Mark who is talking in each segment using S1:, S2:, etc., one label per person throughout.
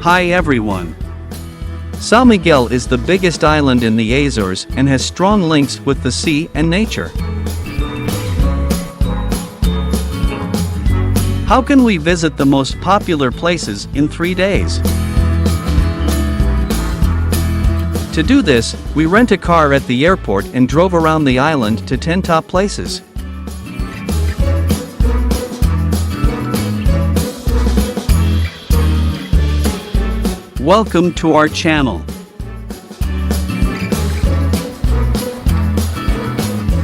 S1: Hi everyone. Sao Miguel is the biggest island in the Azores and has strong links with the sea and nature. How can we visit the most popular places in 3 days? To do this, we rent a car at the airport and drove around the island to 10 top places. Welcome to our channel.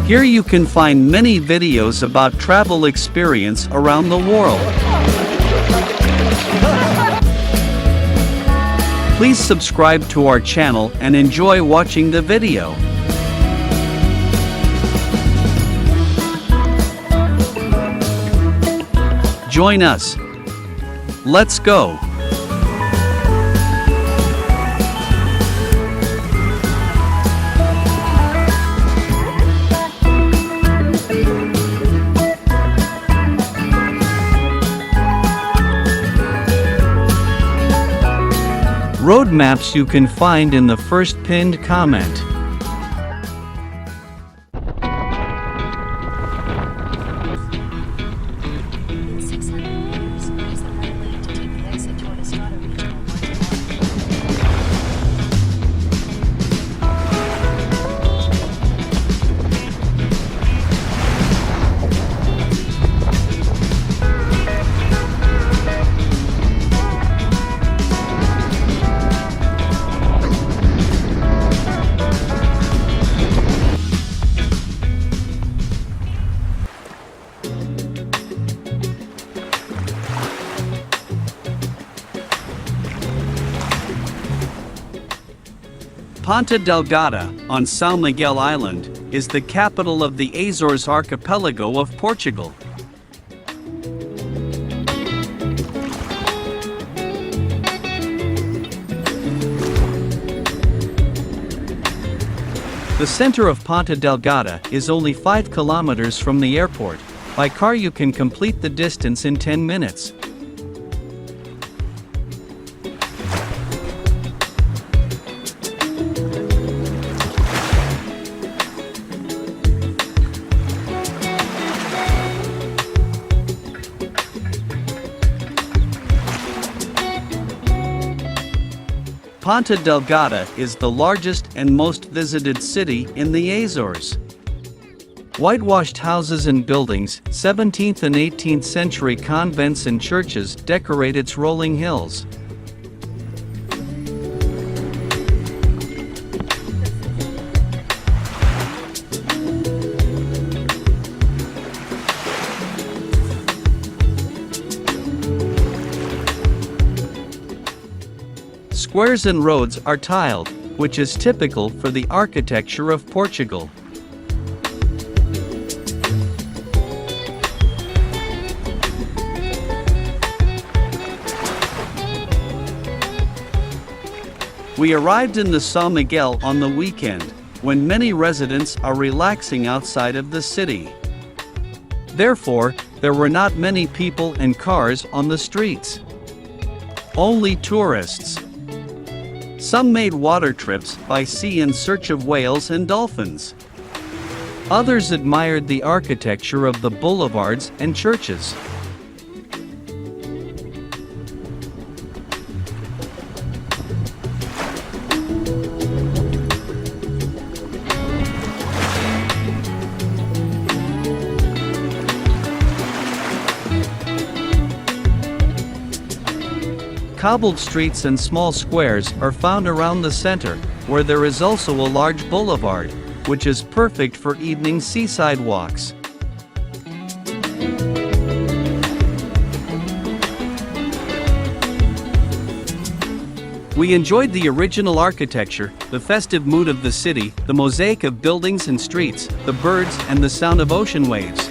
S1: Here you can find many videos about travel experience around the world. Please subscribe to our channel and enjoy watching the video. Join us. Let's go. Road maps you can find in the first pinned comment. Ponta Delgada, on Sao Miguel Island, is the capital of the Azores archipelago of Portugal. The center of Ponta Delgada is only 5 kilometers from the airport. By car you can complete the distance in 10 minutes. Ponta Delgada is the largest and most visited city in the Azores. Whitewashed houses and buildings, 17th and 18th century convents and churches decorate its rolling hills. Squares and roads are tiled, which is typical for the architecture of Portugal. We arrived in the Sao Miguel on the weekend, when many residents are relaxing outside of the city. Therefore, there were not many people and cars on the streets. Only tourists. Some made water trips by sea in search of whales and dolphins. Others admired the architecture of the boulevards and churches. Cobbled streets and small squares are found around the center, where there is also a large boulevard, which is perfect for evening seaside walks. We enjoyed the original architecture, the festive mood of the city, the mosaic of buildings and streets, the birds, and the sound of ocean waves.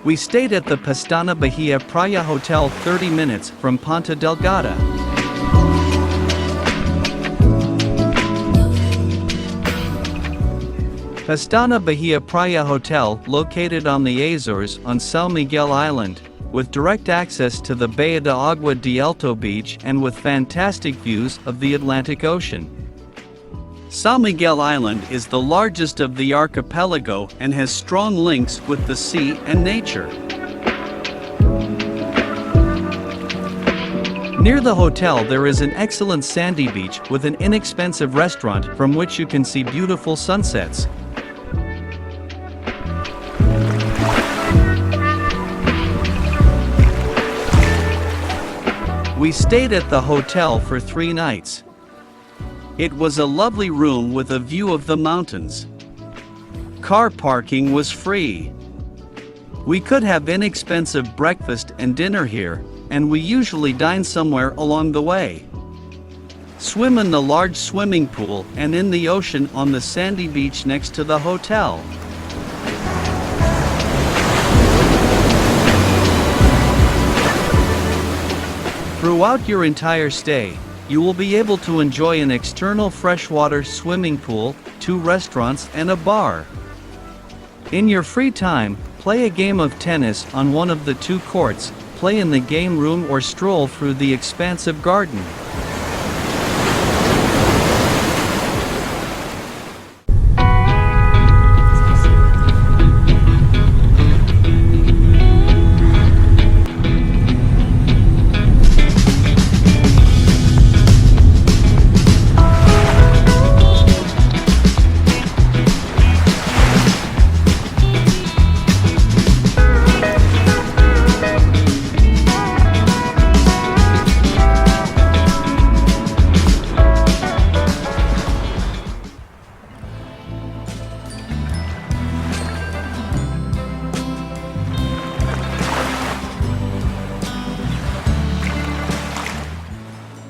S1: We stayed at the Pestana Bahia Praia Hotel 30 minutes from Ponta Delgada. Pestana Bahia Praia Hotel, located on the Azores on Sao Miguel Island, with direct access to the Baia de Água de Alto Beach and with fantastic views of the Atlantic Ocean. Sao Miguel Island is the largest of the archipelago and has strong links with the sea and nature. Near the hotel there is an excellent sandy beach with an inexpensive restaurant from which you can see beautiful sunsets. We stayed at the hotel for 3 nights. It was a lovely room with a view of the mountains. Car parking was free. We could have inexpensive breakfast and dinner here, and we usually dine somewhere along the way. Swim in the large swimming pool and in the ocean on the sandy beach next to the hotel. Throughout your entire stay, you will be able to enjoy an external freshwater swimming pool, 2 restaurants and a bar. In your free time, play a game of tennis on one of the 2 courts, play in the game room or stroll through the expansive garden.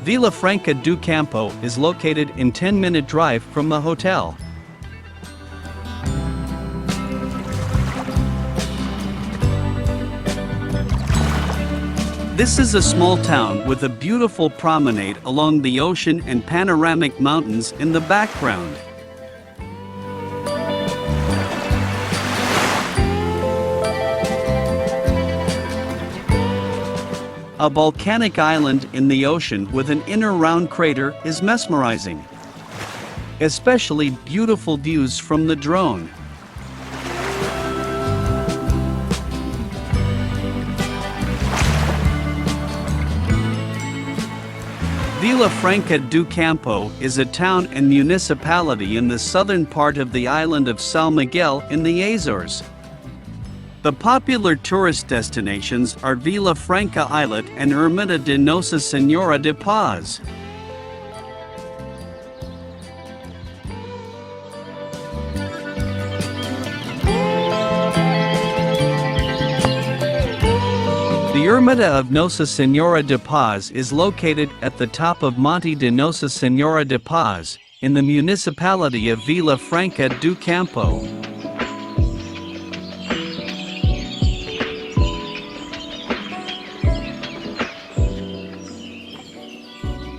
S1: Vila Franca do Campo is located in 10-minute drive from the hotel. This is a small town with a beautiful promenade along the ocean and panoramic mountains in the background. A volcanic island in the ocean with an inner round crater is mesmerizing. Especially beautiful views from the drone. Vila Franca do Campo is a town and municipality in the southern part of the island of Sao Miguel in the Azores. The popular tourist destinations are Vila Franca Islet and Ermita de Nossa Senhora da Paz. The Ermita of Nossa Senhora da Paz is located at the top of Monte de Nossa Senhora da Paz, in the municipality of Vila Franca do Campo.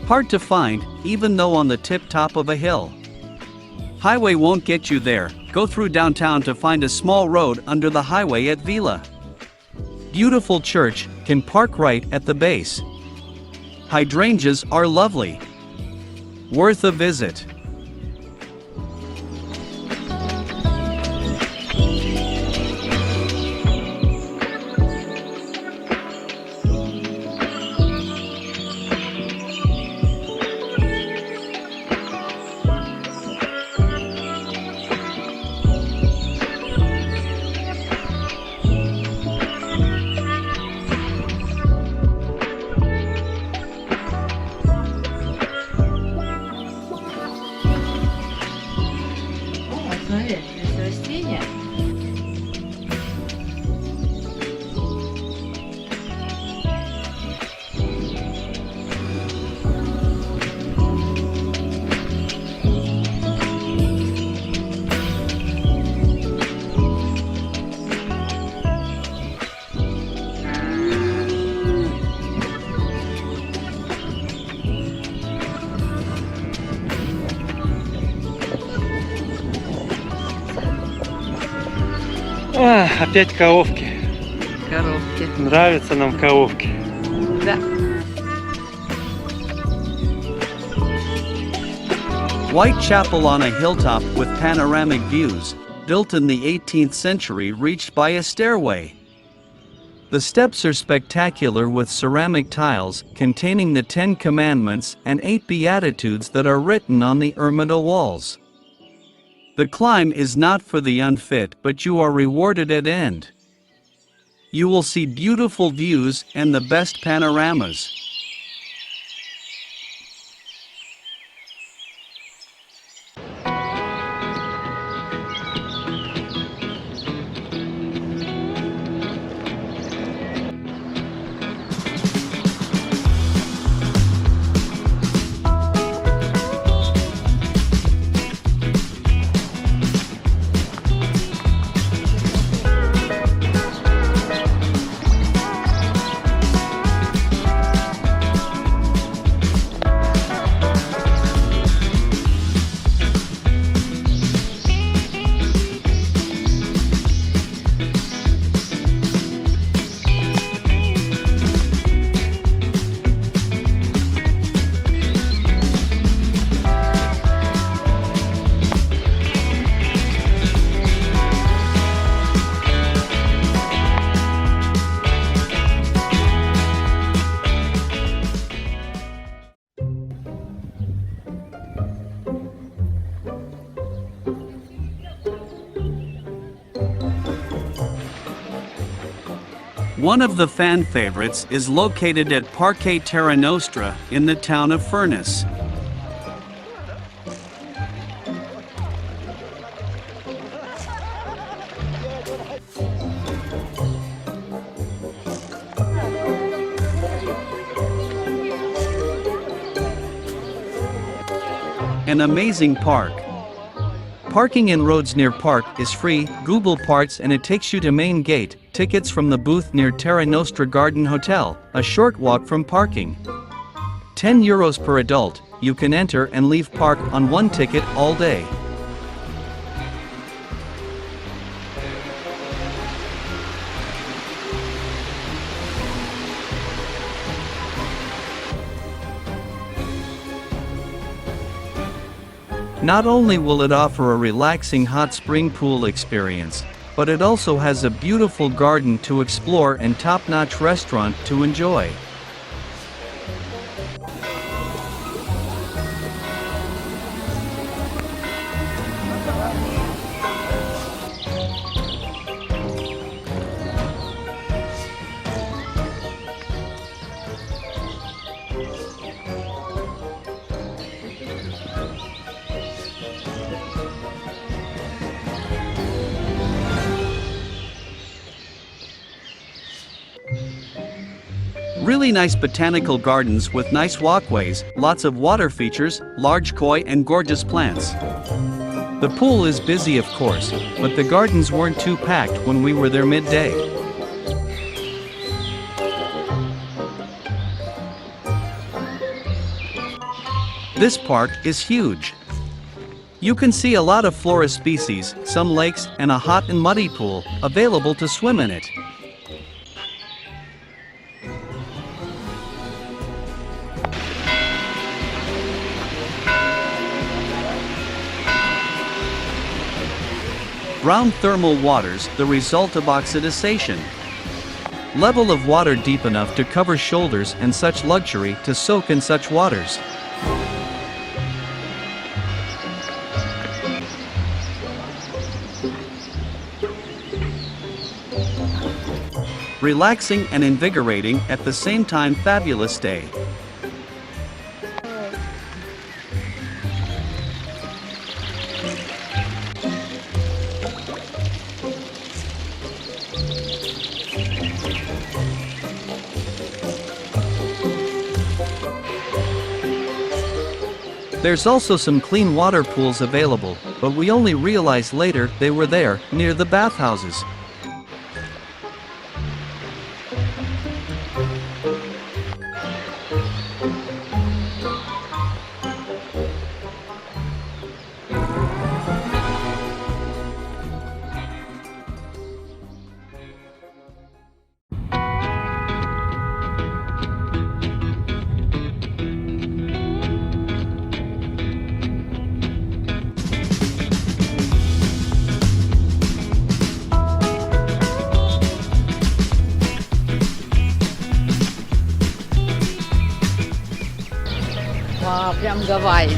S1: Hard to find, even though on the tip-top of a hill. Highway won't get you there, go through downtown to find a small road under the highway at Vila. Beautiful church, can park right at the base. Hydrangeas are lovely. Worth a visit.
S2: Опять коровки.
S3: Коробки.
S2: Нравятся нам коровки.
S3: Да.
S1: White chapel on a hilltop with panoramic views, built in the 18th century, reached by a stairway. The steps are spectacular with ceramic tiles containing the 10 Commandments and 8 Beatitudes that are written on the Ermita walls. The climb is not for the unfit, but you are rewarded at end. You will see beautiful views and the best panoramas. One of the fan favorites is located at Parque Terra Nostra in the town of Furnas. An amazing park. Parking in roads near park is free, Google Parts, and it takes you to main gate. Tickets from the booth near Terra Nostra Garden Hotel, a short walk from parking. €10 per adult, you can enter and leave park on one ticket all day. Not only will it offer a relaxing hot spring pool experience, but it also has a beautiful garden to explore and top-notch restaurant to enjoy. Really nice botanical gardens with nice walkways, lots of water features, large koi and gorgeous plants. The pool is busy of course, but the gardens weren't too packed when we were there midday. This park is huge. You can see a lot of flora species, some lakes, and a hot and muddy pool, available to swim in it. Brown thermal waters, the result of oxidization. Level of water deep enough to cover shoulders and such luxury to soak in such waters. Relaxing and invigorating at the same time, fabulous day. There's also some clean water pools available, but we only realized later they were there, near the bathhouses.
S3: Да, прям Гавайи.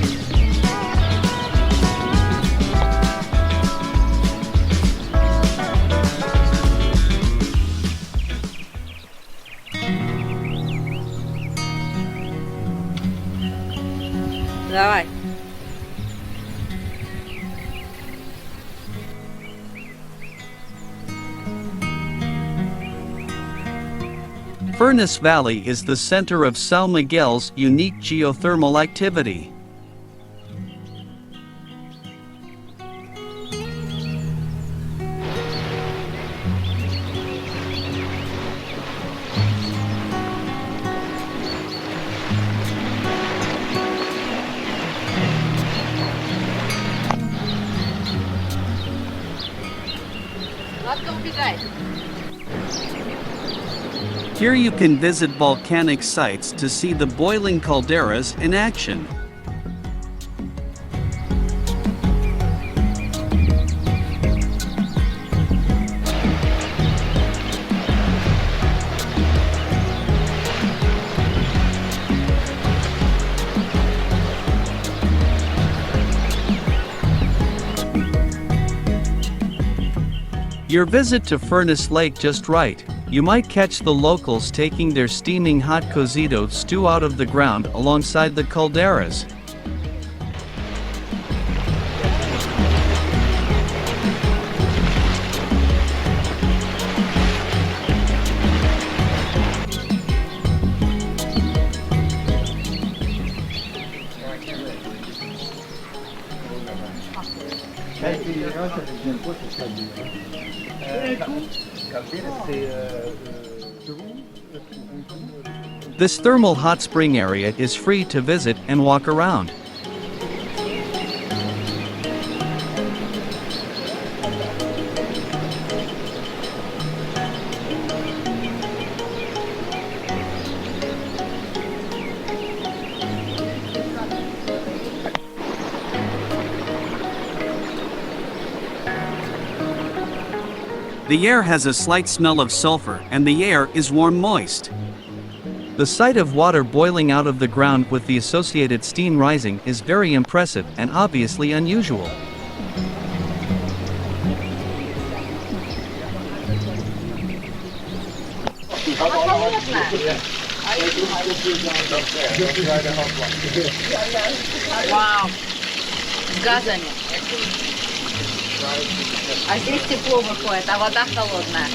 S3: Давай.
S1: Furnas Valley is the center of Sao Miguel's unique geothermal activity. Here you can visit volcanic sites to see the boiling calderas in action. Your visit to Furnas Lake just right. You might catch the locals taking their steaming hot cocido stew out of the ground alongside the calderas. This thermal hot spring area is free to visit and walk around. The air has a slight smell of sulfur and the air is warm moist. The sight of water boiling out of the ground with the associated steam rising is very impressive and obviously unusual.
S3: Вау! С газами. А здесь тепло выходит, а вода холодная.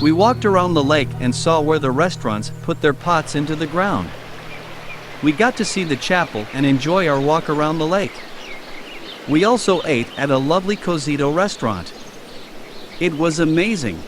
S1: We walked around the lake and saw where the restaurants put their pots into the ground. We got to see the chapel and enjoy our walk around the lake. We also ate at a lovely cocido restaurant. It was amazing.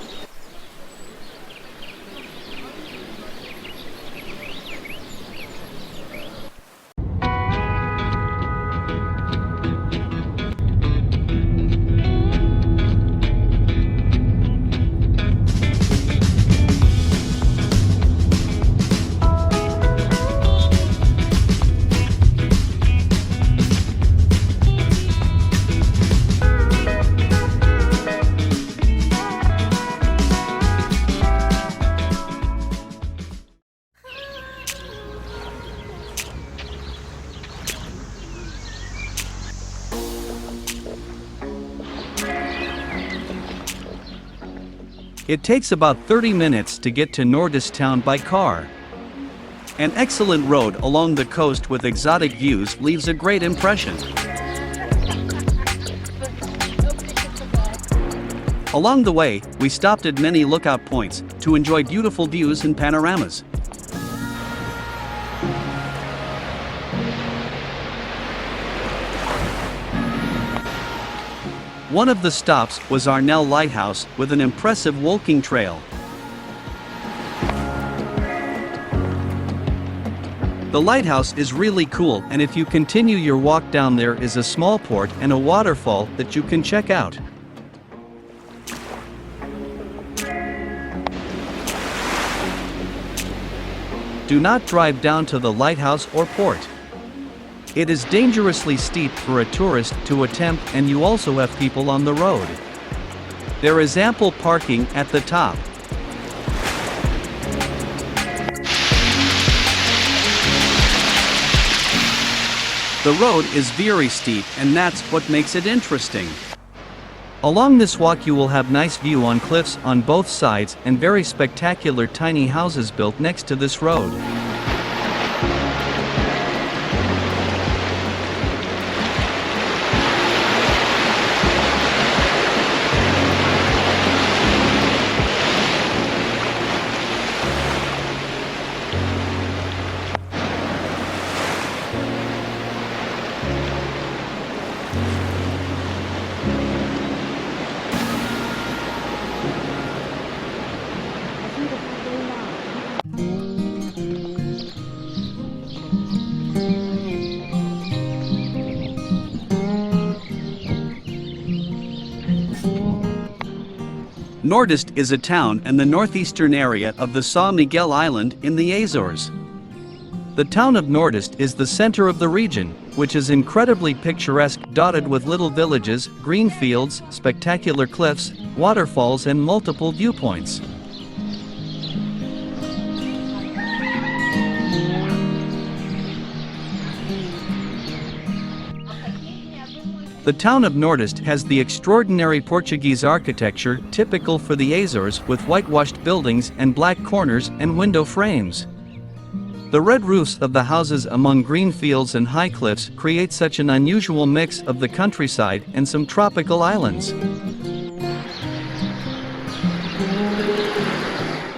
S1: It takes about 30 minutes to get to Nordeste town by car. An excellent road along the coast with exotic views leaves a great impression. Along the way, we stopped at many lookout points to enjoy beautiful views and panoramas. One of the stops was Arnel Lighthouse with an impressive walking trail. The lighthouse is really cool, and if you continue your walk down, there is a small port and a waterfall that you can check out. do not drive down to the lighthouse or port. It is dangerously steep for a tourist to attempt, and you also have people on the road. There is ample parking at the top. The road is very steep, and that's what makes it interesting. Along this walk you will have nice view on cliffs on both sides and very spectacular tiny houses built next to this road. Nordeste is a town in the northeastern area of the Sao Miguel island in the Azores. The town of Nordeste is the center of the region, which is incredibly picturesque, dotted with little villages, green fields, spectacular cliffs, waterfalls and multiple viewpoints. The town of Nordeste has the extraordinary Portuguese architecture typical for the Azores, with whitewashed buildings and black corners and window frames. The red roofs of the houses among green fields and high cliffs create such an unusual mix of the countryside and some tropical islands.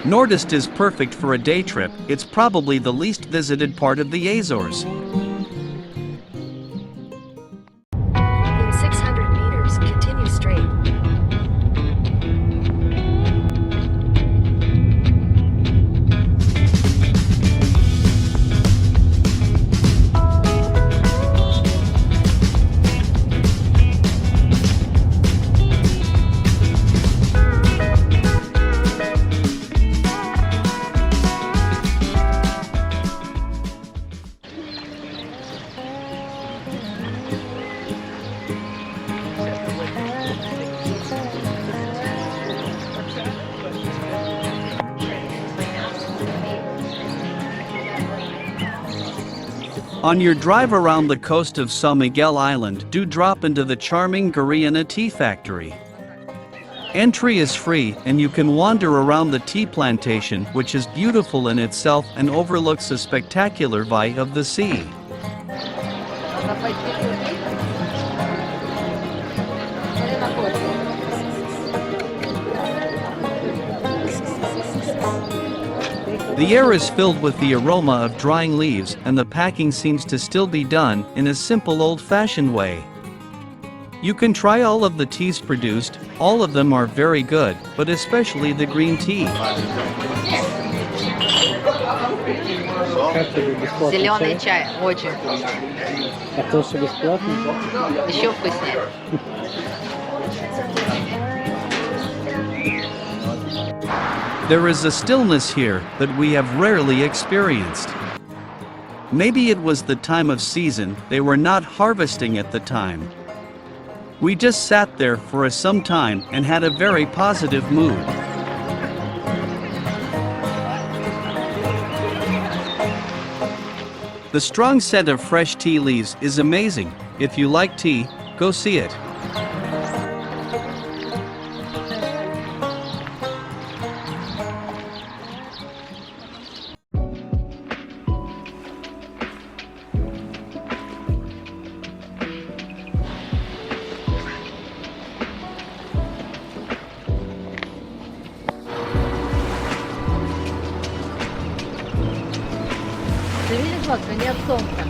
S1: Nordeste is perfect for a day trip. It's probably the least visited part of the Azores.
S4: In 600 meters, continue straight.
S1: On your drive around the coast of Sao Miguel Island, do drop into the charming Gorreana Tea Factory. Entry is free, and you can wander around the tea plantation, which is beautiful in itself and overlooks the spectacular view of the sea. The air is filled with the aroma of drying leaves, and the packing seems to still be done in a simple old-fashioned way. You can try all of the teas produced. All of them are very good, but especially the green tea.
S3: Зеленый чай, очень.
S5: А то, что бесплатно?
S3: Еще вкуснее.
S1: There is a stillness here that we have rarely experienced. Maybe it was the time of season, they were not harvesting at the time. We just sat there for some time and had a very positive mood. The strong scent of fresh tea leaves is amazing. If you like tea, go see it.
S3: Ты видишь, вот, нет солнца.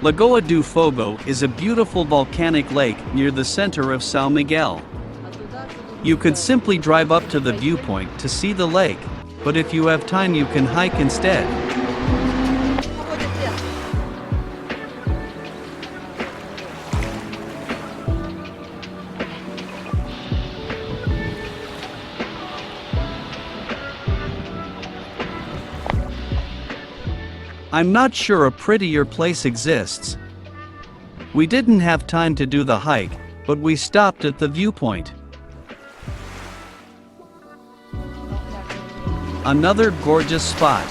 S1: Lagoa do Fogo is a beautiful volcanic lake near the center of Sao Miguel. You could simply drive up to the viewpoint to see the lake, but if you have time you can hike instead. I'm not sure a prettier place exists. We didn't have time to do the hike, but we stopped at the viewpoint. Another gorgeous spot.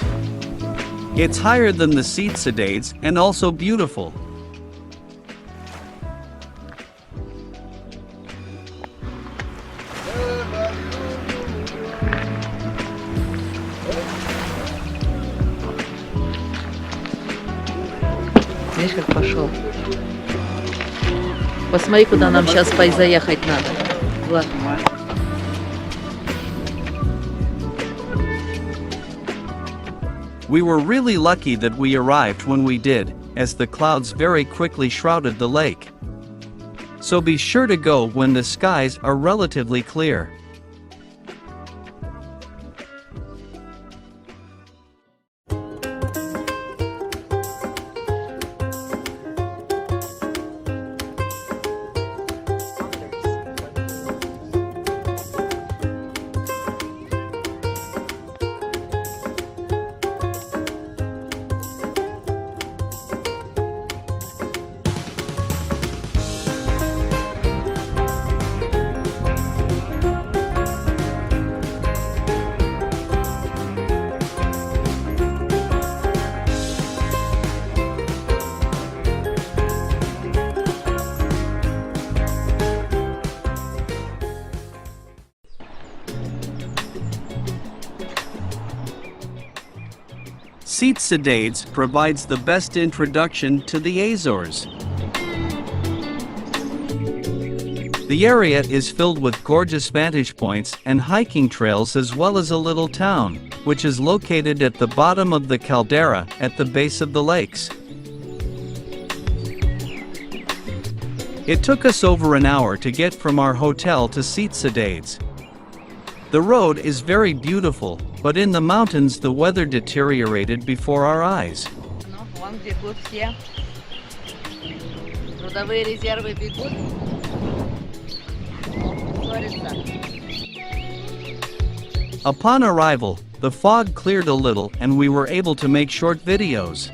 S1: It's higher than the Sete Cidades and also beautiful.
S3: Видишь, как пошел. Посмотри, куда нам сейчас заехать надо. Влад.
S1: We were really lucky that we arrived when we did, as the clouds very quickly shrouded the lake. So be sure to go when the skies are relatively clear. Sete Cidades provides the best introduction to the Azores. The area is filled with gorgeous vantage points and hiking trails, as well as a little town, which is located at the bottom of the Caldeira at the base of the lakes. It took us over an hour to get from our hotel to Sete Cidades. The road is very beautiful, but in the mountains the weather deteriorated before our eyes.
S3: Вон бегут все. Трудовые резервы бегут.
S1: Upon arrival, the fog cleared a little and we were able to make short videos.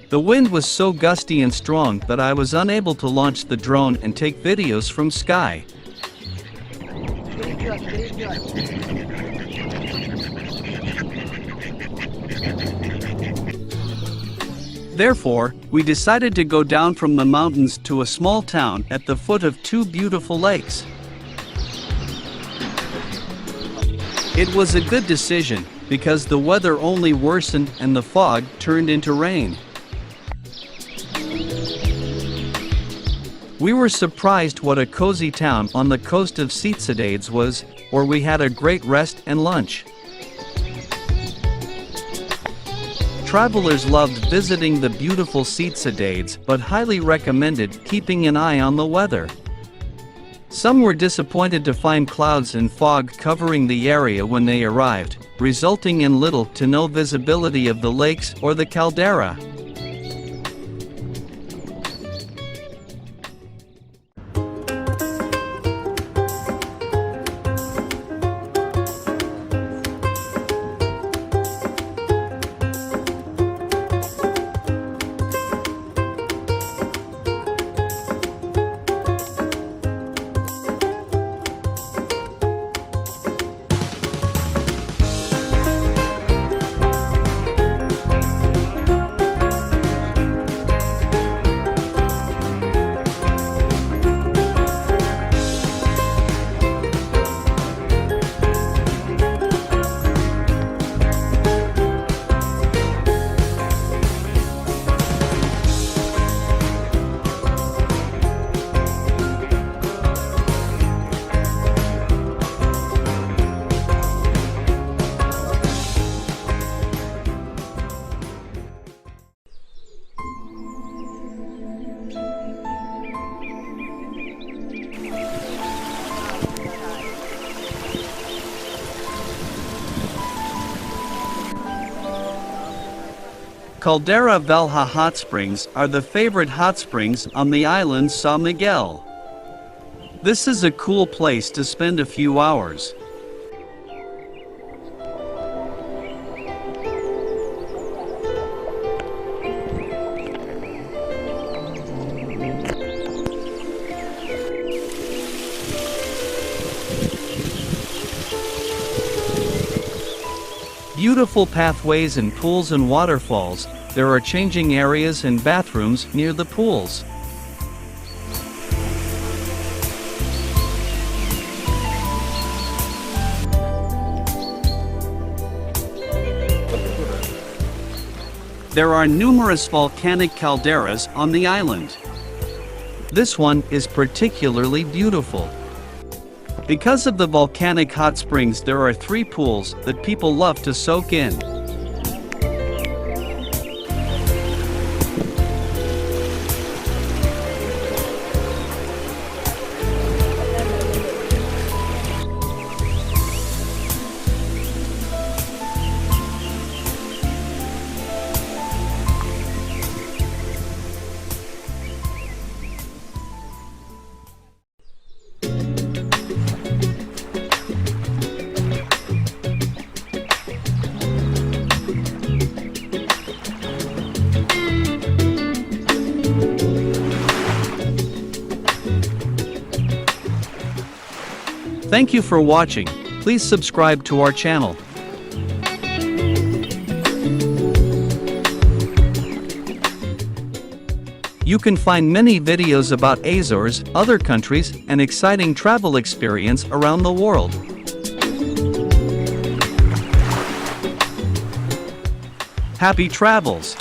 S1: The wind was so gusty and strong that I was unable to launch the drone and take videos from sky. Therefore, we decided to go down from the mountains to a small town at the foot of two beautiful lakes. It was a good decision, because the weather only worsened and the fog turned into rain. We were surprised what a cozy town on the coast of Sete Cidades was, where we had a great rest and lunch. Travelers loved visiting the beautiful Sete Cidades, but highly recommended keeping an eye on the weather. Some were disappointed to find clouds and fog covering the area when they arrived, resulting in little to no visibility of the lakes or the Caldeira. Caldeira Velha hot springs are the favorite hot springs on the island Sao Miguel. This is a cool place to spend a few hours. beautiful pathways and pools and waterfalls. There are changing areas and bathrooms near the pools. There are numerous volcanic calderas on the island. This one is particularly beautiful. Because of the volcanic hot springs, there are 3 pools that people love to soak in. Thank you for watching. Please subscribe to our channel. You can find many videos about Azores, other countries, and exciting travel experience around the world. Happy travels!